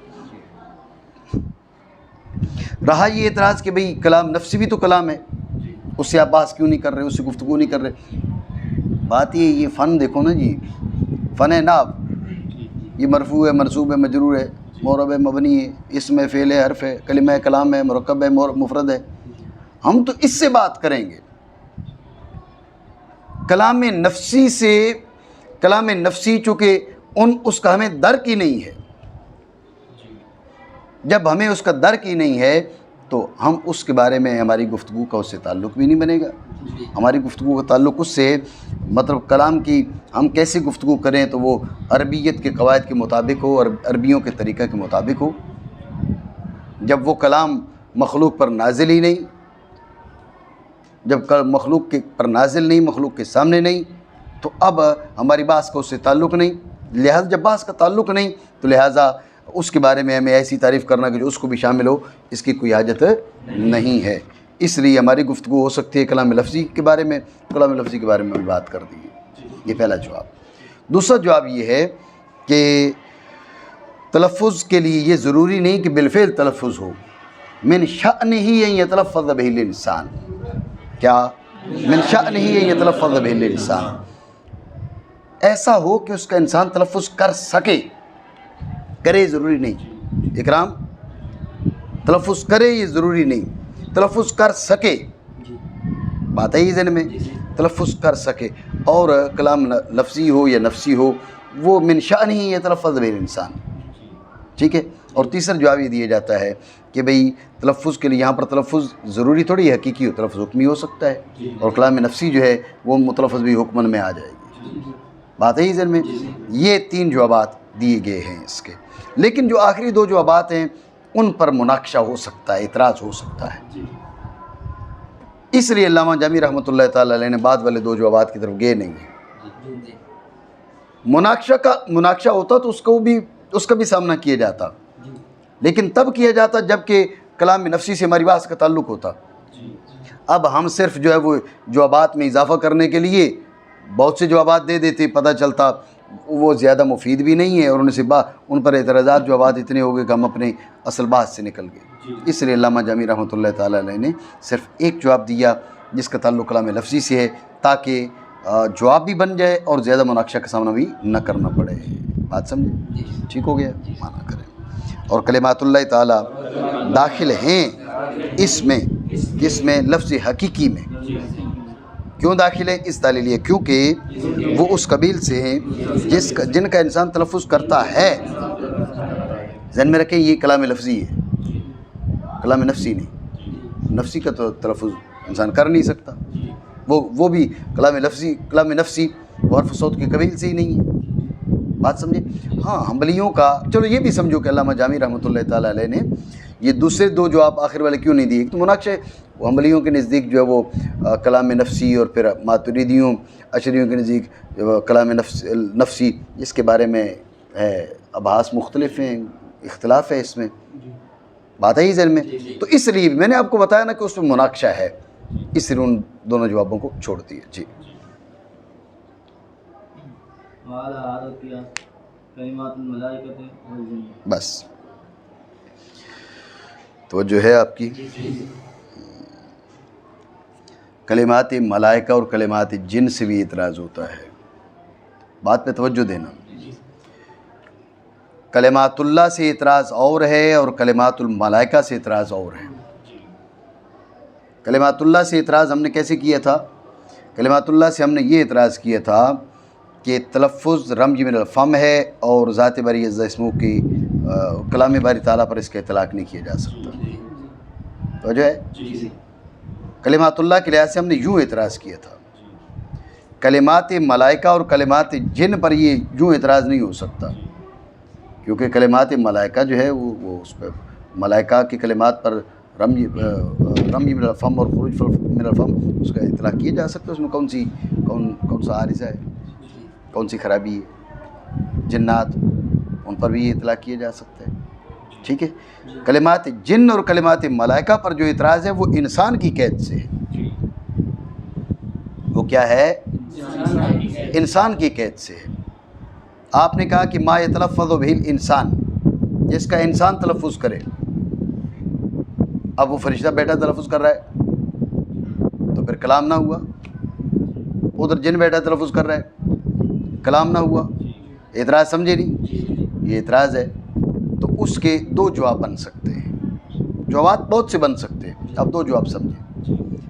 رہا۔ یہ اعتراض کہ بھئی کلام نفسی بھی تو کلام ہے، اس سے آپ بحث کیوں نہیں کر رہے، اس سے گفتگو نہیں کر رہے؟ بات یہ فن دیکھو نا جی، فن ہے نحو، یہ مرفوع ہے، منصوب ہے، مجرور ہے، معرب ہے، مبنی ہے، اسم ہے، فعل ہے، حرف ہے، کلمہ ہے، کلام ہے، مرکب ہے، مفرد ہے۔ ہم تو اس سے بات کریں گے، کلام نفسی سے۔ کلام نفسی چونکہ اس کا ہمیں درک ہی نہیں ہے، جب ہمیں اس کا درک ہی نہیں ہے تو ہم اس کے بارے میں ہماری گفتگو کا اس سے تعلق بھی نہیں بنے گا۔ ہماری گفتگو کا تعلق اس سے، مطلب کلام کی ہم کیسے گفتگو کریں تو وہ عربیت کے قواعد کے مطابق ہو اور عربیوں کے طریقہ کے مطابق ہو۔ جب وہ کلام مخلوق پر نازل ہی نہیں، جب مخلوق کے پر نازل نہیں، مخلوق کے سامنے نہیں، تو اب ہماری بحث کا اس سے تعلق نہیں، لہٰذا جب بحث کا تعلق نہیں تو لہٰذا اس کے بارے میں ہمیں ایسی تعریف کرنا کہ جو اس کو بھی شامل ہو، اس کی کوئی حاجت نہیں ہے۔ اس لیے ہماری گفتگو ہو سکتی ہے کلام لفظی کے بارے میں، کلام لفظی کے بارے میں بھی بات کر دی ہے۔ یہ پہلا جواب۔ دوسرا جواب یہ ہے کہ تلفظ کے لیے یہ ضروری نہیں کہ بالفعل تلفظ ہو، من شأنہ ان یتلفظ بہ الانسان، کیا من شأنہ ان یتلفظ بہ الانسان، ایسا ہو کہ اس کا انسان تلفظ کر سکے، کرے ضروری نہیں، اکرام تلفظ کرے یہ ضروری نہیں، تلفظ کر سکے، بات ہے یہ ذہن میں، تلفظ کر سکے، اور کلام لفظی ہو یا نفسی ہو وہ من شأنہ یتلفظ بہ الانسان، ٹھیک ہے۔ اور تیسرا جواب یہ دیا جاتا ہے کہ بھئی تلفظ کے لیے یہاں پر تلفظ ضروری تھوڑی حقیقی ہو، تلفظ حکمی ہو سکتا ہے، اور کلام نفسی جو ہے وہ متلفظ بھی حکمن میں آ جائے گی، بات ہے ہی ذہن میں۔ یہ 3 جوابات دیے گئے ہیں اس کے، لیکن جو آخری 2 جوابات ہیں ان پر مناقشہ ہو سکتا ہے، اعتراض ہو سکتا ہے، اس لیے علامہ جامی رحمۃ اللہ تعالیٰ علیہ نے بعد والے 2 جوابات کی طرف گئے نہیں ہیں۔ مناقشہ ہوتا تو اس کا بھی سامنا کیا جاتا، لیکن تب کیا جاتا جب کہ کلام نفسی سے ہماری بحث کا تعلق ہوتا۔ اب ہم صرف جو ہے وہ جوابات میں اضافہ کرنے کے لیے بہت سے جوابات دے دیتے، پتہ چلتا وہ زیادہ مفید بھی نہیں ہے، اور ان پر اعتراضات جوابات اتنے ہو گئے کہ ہم اپنے اصل بحث سے نکل گئے۔ اس لیے علامہ جامی رحمۃ اللہ تعالیٰ علیہ نے صرف ایک جواب دیا جس کا تعلق کلام لفظی سے ہے، تاکہ جواب بھی بن جائے اور زیادہ مناقشہ کا سامنا بھی نہ کرنا پڑے۔ بات سمجھے؟ ٹھیک ہو گیا؟ مانا کریں۔ اور کلمات اللہ تعالیٰ داخل ہیں اس میں، کس میں؟ لفظ حقیقی میں۔ کیوں داخل ہے؟ اس دلیل یہ کیونکہ وہ اس قبیل سے ہیں جن کا انسان تلفظ کرتا ہے۔ ذہن میں رکھیں یہ کلام لفظی ہے، کلام نفسی نہیں۔ نفسی کا تو تلفظ انسان کر نہیں سکتا، وہ بھی کلام نفسی وہ حرف صوت کی قبیل سے ہی نہیں ہے۔ بات سمجھے؟ ہاں حنبلیوں کا، چلو یہ بھی سمجھو کہ علامہ جامی رحمۃ اللہ تعالیٰ علیہ نے یہ دوسرے 2 جواب آخر والے کیوں نہیں دیے؟ ایک تو مناقشہ ہے، وہ حنبلیوں کے نزدیک جو ہے وہ کلام نفسی، اور پھر ماتریدیوں اشعریوں کے نزدیک کلام نفسی، اس کے بارے میں ہے ابحاث مختلف ہیں، اختلاف ہے اس میں، بات ہے ہی ذہن میں۔ تو اس لیے میں نے آپ کو بتایا نا کہ اس میں مناقشہ ہے، اس لیے ان دونوں جوابوں کو چھوڑ دیے۔ جی بس توجہ ہے آپ کی؟ کلمات ملائکہ اور کلمات جن سے بھی اعتراض ہوتا ہے، بات پہ توجہ دینا۔ کلمات اللہ سے اعتراض اور ہے اور کلمات الملائکہ سے اعتراض اور ہے۔ کلمات اللہ سے اعتراض ہم نے کیسے کیا تھا؟ کلمات اللہ سے ہم نے یہ اعتراض کیا تھا کہ تلفظ رمز من الفم ہے، اور ذات باری عز اسمہ کی کلام باری تعالیٰ پر اس کا اطلاق نہیں کیا جا سکتا۔ توجہ ہے؟ کلمات اللہ کے لحاظ سے ہم نے یوں اعتراض کیا تھا، کلمات ملائکہ اور کلمات جن پر یہ یوں اعتراض نہیں ہو سکتا، کیونکہ کلمات ملائکہ جو ہے وہ اس پہ ملائکہ کی کلمات پر رمز من الفم اور خروج من الفم اس کا اطلاق کیا جا سکتا ہے، اس میں کون سا عارضہ ہے، کون سی خرابی ہے۔ جنات ان پر بھی یہ اطلاق کیا جا سکتا ہے، ٹھیک ہے۔ کلمات جن اور کلمات ملائکہ پر جو اعتراض ہے وہ انسان کی قید سے ہے۔ وہ کیا ہے؟ انسان کی قید سے ہے۔ آپ نے کہا کہ ما یتلفظ بہ الانسان، جس کا انسان تلفظ کرے۔ اب وہ فرشتہ بیٹھا تلفظ کر رہا ہے تو پھر کلام نہ ہوا، ادھر جن بیٹھا تلفظ کر رہا ہے، کلام نہ ہوا۔ اعتراض سمجھے نہیں؟ یہ اعتراض ہے۔ تو اس کے 2 جواب بن سکتے ہیں، جوابات بہت سے بن سکتے ہیں، اب 2 جواب سمجھیں۔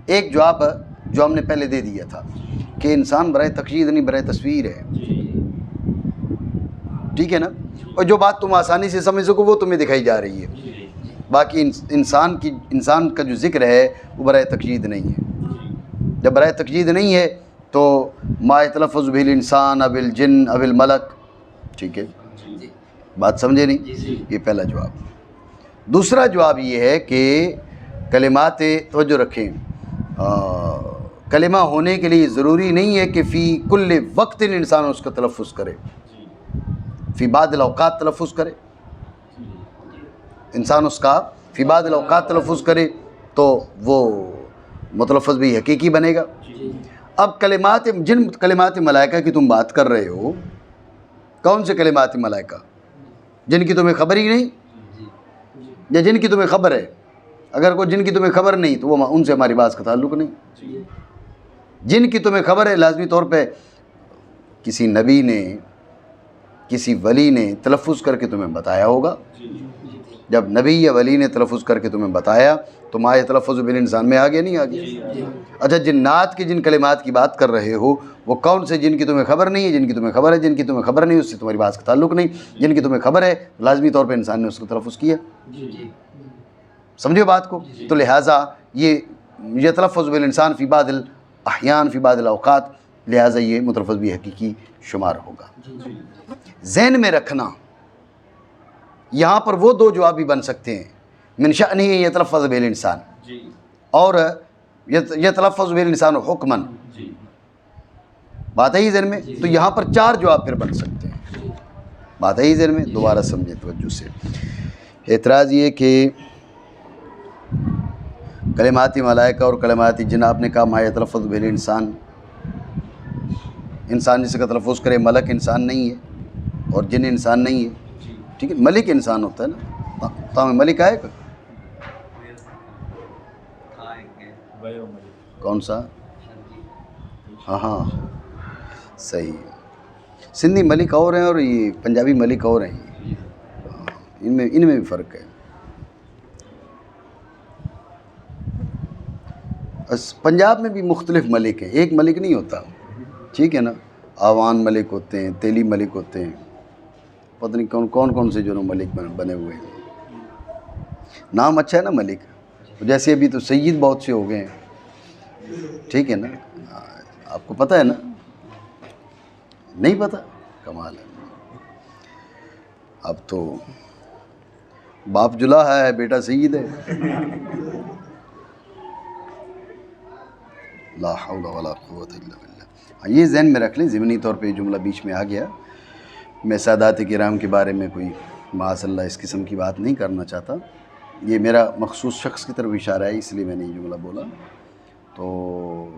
ایک جواب جو ہم نے پہلے دے دیا تھا کہ انسان برائے تقیید نہیں برائے تصویر ہے، ٹھیک ہے نا، اور جو بات تم آسانی سے سمجھ سکو وہ تمہیں دکھائی جا رہی ہے، باقی انسان کا جو ذکر ہے وہ برائے تقیید نہیں ہے۔ جب برائے تقیید نہیں ہے تو ما یتلفظ بہ الانسان اب الجن اب الملک، ٹھیک ہے، بات سمجھے نہیں؟ یہ پہلا جواب۔ دوسرا جواب یہ ہے کہ کلمات، توجہ رکھیں، کلمہ ہونے کے لیے ضروری نہیں ہے کہ فی کل وقت انسان اس کا تلفظ کرے، فی بعض الاوقات تلفظ کرے، انسان اس کا فی بعض الاوقات تلفظ کرے تو وہ متلفظ بھی حقیقی بنے گا۔ اب کلمات، جن کلمات ملائکہ کی تم بات کر رہے ہو، کون سے کلمات ملائکہ؟ جن کی تمہیں خبر ہی نہیں یا جن کی تمہیں خبر ہے؟ اگر کوئی جن کی تمہیں خبر نہیں تو وہ ان سے ہماری بات کا تعلق نہیں۔ جن کی تمہیں خبر ہے لازمی طور پہ کسی نبی نے، کسی ولی نے تلفظ کر کے تمہیں بتایا ہوگا۔ جب نبی یا ولی نے تلفظ کر کے تمہیں بتایا تو ماہ تلفظ بالانسان میں آگے نہیں آگے۔ اچھا، جنات کے جن کلمات کی بات کر رہے ہو وہ کون سے؟ جن کی تمہیں خبر نہیں ہے، جن کی تمہیں خبر ہے، جن کی تمہیں خبر نہیں اس سے تمہاری بات کا تعلق نہیں۔ جن کی تمہیں خبر ہے لازمی طور پہ انسان نے اس کو تلفظ کیا۔ سمجھو بات کو؟ تو لہٰذا یہ تلفظ بالانسان فی بعض الاحیان فی بعض الاوقات، لہٰذا یہ متلفظ بھی حقیقی شمار ہوگا۔ ذہن میں رکھنا، یہاں پر وہ دو جواب بھی بن سکتے ہیں، من شأنہ یتلفظ بالانسان اور یتلفظ بالانسان حکماً، بات ہے ہی ذہن میں؟ تو یہاں پر چار جواب پھر بن سکتے ہیں، بات ہے ہی ذہن میں؟ دوبارہ سمجھیں توجہ سے۔ اعتراض یہ کہ کلماتی ملائکہ اور کلماتی جن، آپ نے کہا ما یتلفظ بالانسان، انسان جس کا تلفظ کرے، ملک انسان نہیں ہے اور جن انسان نہیں ہے، ٹھیک ہے؟ ملک انسان ہوتا ہے نا، تام ملک آئے گا؟ کون سا؟ ہاں ہاں صحیح، سندھی ملک اور ہیں اور یہ پنجابی ملک اور ہیں، ان میں بھی فرق ہے۔ پنجاب میں بھی مختلف ملک ہیں، ایک ملک نہیں ہوتا، ٹھیک ہے نا؟ آوان ملک ہوتے ہیں، تیلی ملک ہوتے ہیں، پتہ نہیں کون سے جو ملک بنے ہوئے ہیں۔ نام اچھا ہے نا ملک، جیسے ابھی تو سید بہت سے ہو گئے ہیں، ٹھیک ہے نا؟ آپ کو پتہ ہے نا؟ نہیں پتہ؟ کمال ہے۔ اب تو باپ جلالہ ہے، بیٹا سید ہے۔ لا حول ولا قوت الا باللہ۔ یہ ذہن میں رکھ لیں، ضمنی طور پہ جملہ بیچ میں آ گیا، میں سادات کرام کے بارے میں کوئی معاذ اللہ اس قسم کی بات نہیں کرنا چاہتا، یہ میرا مخصوص شخص کی طرف اشارہ ہے، اس لیے میں نے یہ جملہ بولا۔ تو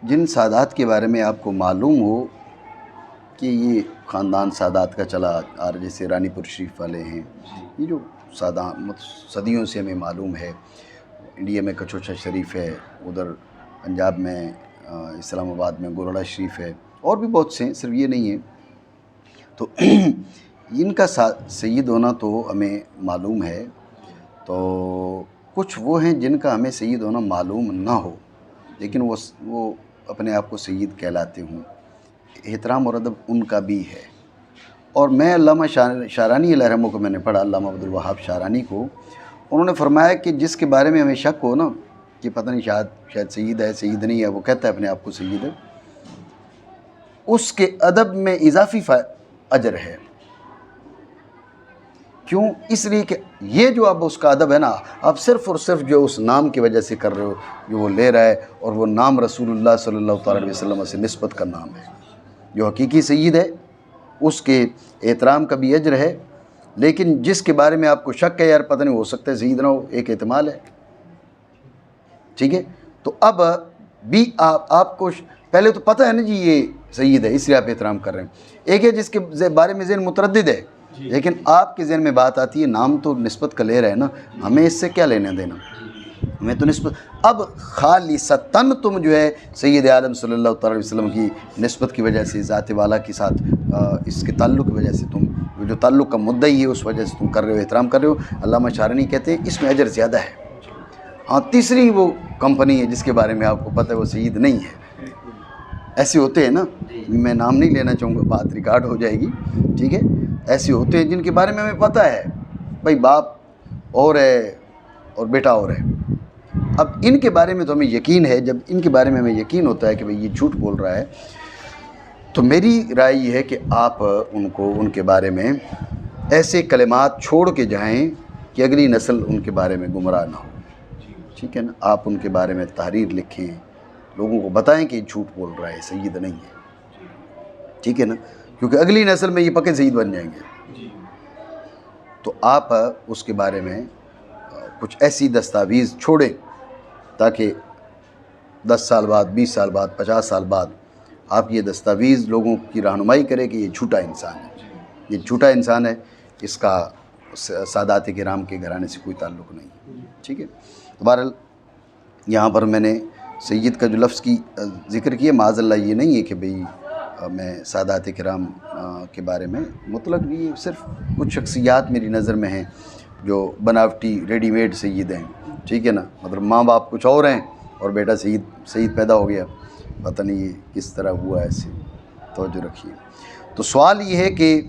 جن سادات کے بارے میں آپ کو معلوم ہو کہ یہ خاندان سادات کا چلا آ رہا، جیسے رانی پور شریف والے ہیں، یہ جو صدیوں سے ہمیں معلوم ہے، انڈیا میں کچوچا شریف ہے، ادھر پنجاب میں اسلام آباد میں گورڑا شریف ہے، اور بھی بہت سے ہیں، صرف یہ نہیں ہے۔ تو ان کا سید ہونا تو ہمیں معلوم ہے، تو کچھ وہ ہیں جن کا ہمیں سید ہونا معلوم نہ ہو لیکن وہ اپنے آپ کو سید کہلاتے ہوں، احترام اور ادب ان کا بھی ہے۔ اور میں علامہ شارانی علیہ رحمہ کو میں نے پڑھا، علامہ عبدالوہاب شارانی کو، انہوں نے فرمایا کہ جس کے بارے میں ہمیں شک ہو نا کہ پتہ نہیں شاید سید ہے، سید نہیں ہے، وہ کہتا ہے اپنے آپ کو سید ہے، اس کے ادب میں اضافی اجر ہے۔ کیوں؟ اس لیے کہ یہ جو اب اس کا ادب ہے نا، اب صرف اور صرف جو اس نام کی وجہ سے کر رہے ہو، جو وہ لے رہا ہے، اور وہ نام رسول اللہ صلی اللہ علیہ وسلم سے نسبت کا نام ہے، جو حقیقی سید ہے اس کے احترام کا بھی اجر ہے، لیکن جس کے بارے میں آپ کو شک ہے، یار پتہ نہیں ہو سکتا ہے سید نہ ہو، ایک احتمال ہے، ٹھیک ہے؟ تو اب بھی آپ کو پہلے تو پتہ ہے نا جی یہ سید ہے، اس لیے آپ احترام کر رہے ہیں۔ ایک ہے جس کے بارے میں ذہن متردد ہے، لیکن آپ کے ذہن میں بات آتی ہے نام تو نسبت کا لے رہے ہیں نا، ہمیں اس سے کیا لینا دینا، ہمیں تو نسبت، اب خالصتاً تم جو ہے سید عالم صلی اللہ علیہ وسلم کی نسبت کی وجہ سے، ذات والا کے ساتھ اس کے تعلق کی وجہ سے، تم جو تعلق کا مدعی ہے اس وجہ سے تم کر رہے ہو، احترام کر رہے ہو۔ علامہ شارانی کہتے ہیں اس میں اجر زیادہ ہے۔ ہاں، تیسری وہ کمپنی ہے جس کے بارے میں آپ کو پتہ ہے وہ سید نہیں ہے، ایسے ہوتے ہیں نا، میں نام نہیں لینا چاہوں گا، بات ریکارڈ ہو جائے گی، ٹھیک ہے؟ ایسے ہوتے ہیں جن کے بارے میں ہمیں پتہ ہے بھائی باپ اور ہے اور بیٹا اور ہے، اب ان کے بارے میں تو ہمیں یقین ہے، جب ان کے بارے میں ہمیں یقین ہوتا ہے کہ بھائی یہ جھوٹ بول رہا ہے، تو میری رائے یہ ہے کہ آپ ان کے بارے میں ایسے کلمات چھوڑ کے جائیں کہ اگلی نسل ان کے بارے میں گمراہ نہ ہو. ٹھیک ہے نا. آپ ان کے بارے میں تحریر لکھیں, لوگوں کو بتائیں کہ یہ جھوٹ بول رہا ہے, سید نہیں ہے. ٹھیک ہے نا, کیونکہ اگلی نسل میں یہ پکے سید بن جائیں گے. تو آپ اس کے بارے میں کچھ ایسی دستاویز چھوڑیں تاکہ 10 سال بعد, 20 سال بعد, 50 سال بعد آپ یہ دستاویز لوگوں کی رہنمائی کرے کہ یہ جھوٹا انسان ہے, یہ جھوٹا انسان ہے, اس کا سادات کرام کے گھرانے سے کوئی تعلق نہیں. ٹھیک ہے. تو بہرحال یہاں پر میں نے سید کا جو لفظ کی ذکر کیا, معاذ اللہ یہ نہیں ہے کہ بھئی میں سادات کرام کے بارے میں مطلق, یہ صرف کچھ شخصیات میری نظر میں ہیں جو بناوٹی ریڈی میڈ سید ہیں. ٹھیک ہے نا. مطلب ماں باپ کچھ اور ہیں اور بیٹا سید پیدا ہو گیا, پتہ نہیں یہ کس طرح ہوا ایسے. توجہ رکھیے. تو سوال یہ ہے کہ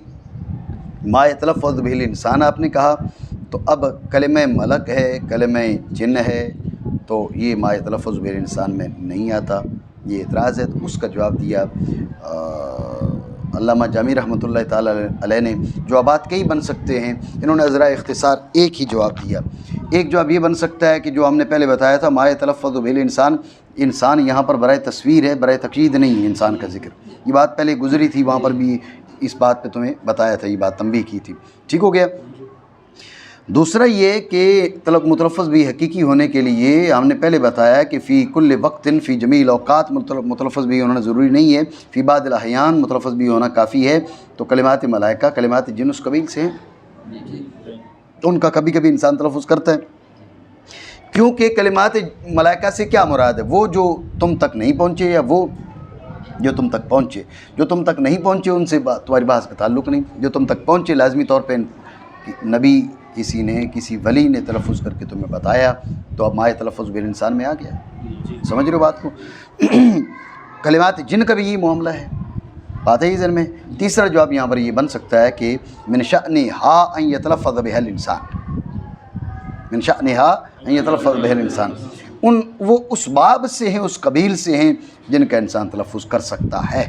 ما یتلفظ بہ الانسان آپ نے کہا, تو اب کلمہ ملک ہے, کلمہ جن ہے, تو یہ ما یتلفظ بہ الانسان میں نہیں آتا, یہ اعتراض ہے. تو اس کا جواب دیا علامہ جامی رحمۃ اللہ تعالی علیہ نے. جوابات کئی بن سکتے ہیں, انہوں نے ذرا اختصار ایک ہی جواب دیا. ایک جواب یہ بن سکتا ہے کہ جو ہم نے پہلے بتایا تھا, ما یتلفظ بہ الانسان, انسان یہاں پر برائے تصویر ہے, برائے تقیید نہیں ہے انسان کا ذکر. یہ بات پہلے گزری تھی, وہاں پر بھی اس بات پہ تمہیں بتایا تھا, یہ بات تنبیہ کی تھی. ٹھیک ہو گیا. دوسرا یہ کہ متلفظ بھی حقیقی ہونے کے لیے ہم نے پہلے بتایا کہ فی کل وقت فی جمیع الاوقات متلفظ بھی ہونا ضروری نہیں ہے, فی بعض الاحیان متلفظ بھی ہونا کافی ہے. تو کلمات ملائکہ, کلمات جن اس قبیل سے ہیں, ان کا کبھی کبھی انسان تلفظ کرتا ہے, کیونکہ کلمات ملائکہ سے کیا مراد ہے؟ وہ جو تم تک نہیں پہنچے, یا وہ جو تم تک پہنچے. جو تم تک نہیں پہنچے ان سے تمہاری بحث کا تعلق نہیں. جو تم تک پہنچے لازمی طور پہ نبی کسی نے, کسی ولی نے تلفظ کر کے تمہیں بتایا, تو اب ما یتلفظ بہ الانسان میں آ گیا. سمجھ رہے ہو بات کو؟ کلمات جن کا بھی یہ معاملہ ہے, بات ہے ذہن میں. تیسرا جواب یہاں پر یہ بن سکتا ہے کہ من شأنہا ان یتلفظ بہا الانسان, من شأنہا ان یتلفظ بہا الانسان, وہ اس باب سے ہیں, اس قبیل سے ہیں جن کا انسان تلفظ کر سکتا ہے.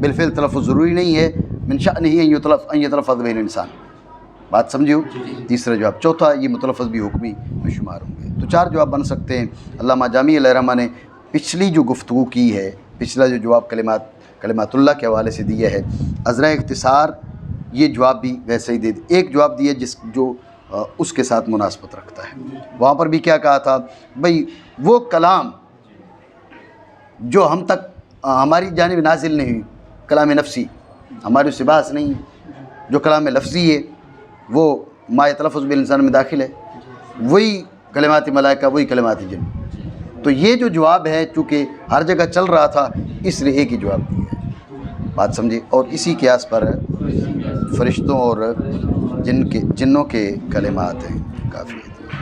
بالفعل تلفظ ضروری نہیں ہے. من شأنہ ان یتلفظ بہ الانسان. بات سمجھو. تیسرا جواب. چوتھا, یہ متلفظ بھی حکمی میں شمار ہوں گے. تو 4 جواب بن سکتے ہیں. علامہ جامی علیہ الرحمہ نے پچھلی جو گفتگو کی ہے, پچھلا جو جواب کلمات اللہ کے حوالے سے دیا ہے, ازرا اختصار یہ جواب بھی ویسے ہی دے. ایک جواب دیا جو اس کے ساتھ مناسبت رکھتا ہے. وہاں پر بھی کیا کہا تھا بھئی, وہ کلام جو ہم تک ہماری جانب نازل نہیں ہوئی, کلام نفسی ہماری اس سے بحث نہیں ہے, جو کلام لفظی ہے وہ ما یتلفظ بہ الانسان میں داخل ہے, وہی کلمات ملائکہ, وہی کلمات جن. تو یہ جو جواب ہے چونکہ ہر جگہ چل رہا تھا, اس لیے ایک ہی جواب دیا ہے. بات سمجھے. اور اسی قیاس پر فرشتوں اور جنوں کے کلمات ہیں کافی.